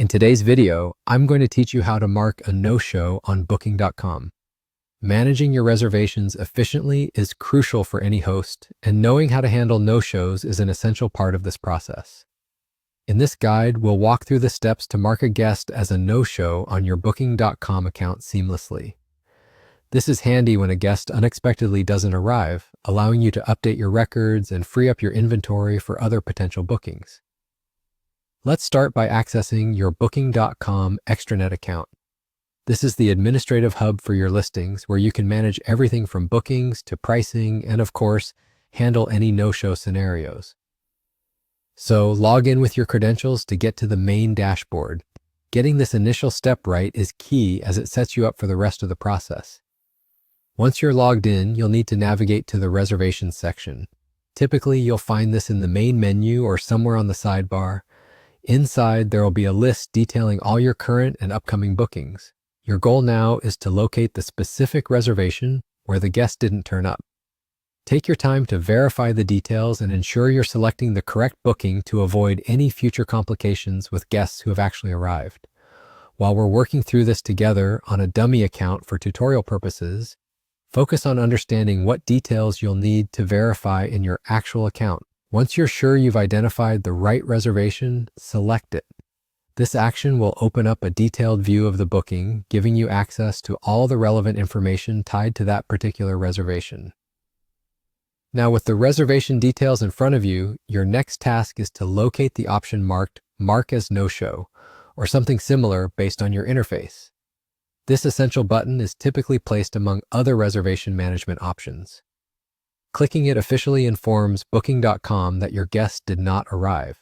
In today's video, I'm going to teach you how to mark a no-show on Booking.com. Managing your reservations efficiently is crucial for any host, and knowing how to handle no-shows is an essential part of this process. In this guide, we'll walk through the steps to mark a guest as a no-show on your Booking.com account seamlessly. This is handy when a guest unexpectedly doesn't arrive, allowing you to update your records and free up your inventory for other potential bookings. Let's start by accessing your Booking.com extranet account. This is the administrative hub for your listings, where you can manage everything from bookings to pricing and, of course, handle any no-show scenarios. So log in with your credentials to get to the main dashboard. Getting this initial step right is key, as it sets you up for the rest of the process. Once you're logged in, you'll need to navigate to the reservations section. Typically, you'll find this in the main menu or somewhere on the sidebar. Inside, there will be a list detailing all your current and upcoming bookings. Your goal now is to locate the specific reservation where the guest didn't turn up. Take your time to verify the details and ensure you're selecting the correct booking to avoid any future complications with guests who have actually arrived. While we're working through this together on a dummy account for tutorial purposes, focus on understanding what details you'll need to verify in your actual account. Once you're sure you've identified the right reservation, select it. This action will open up a detailed view of the booking, giving you access to all the relevant information tied to that particular reservation. Now, with the reservation details in front of you, your next task is to locate the option marked Mark as No-Show, or something similar based on your interface. This essential button is typically placed among other reservation management options. Clicking it officially informs Booking.com that your guest did not arrive.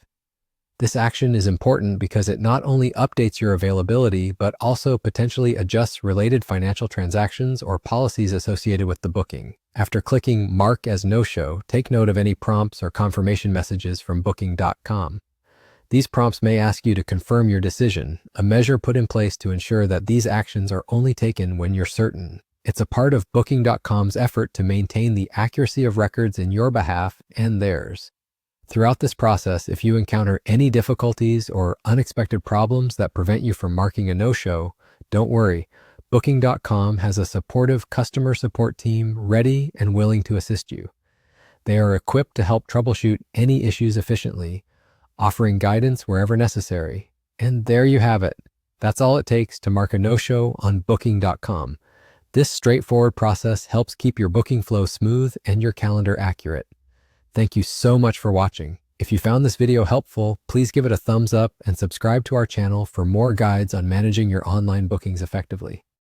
This action is important because it not only updates your availability, but also potentially adjusts related financial transactions or policies associated with the booking. After clicking Mark as No-Show, take note of any prompts or confirmation messages from Booking.com. These prompts may ask you to confirm your decision, a measure put in place to ensure that these actions are only taken when you're certain. It's a part of Booking.com's effort to maintain the accuracy of records in your behalf and theirs. Throughout this process, if you encounter any difficulties or unexpected problems that prevent you from marking a no-show, don't worry. Booking.com has a supportive customer support team ready and willing to assist you. They are equipped to help troubleshoot any issues efficiently, offering guidance wherever necessary. And there you have it. That's all it takes to mark a no-show on Booking.com. This straightforward process helps keep your booking flow smooth and your calendar accurate. Thank you so much for watching. If you found this video helpful, please give it a thumbs up and subscribe to our channel for more guides on managing your online bookings effectively.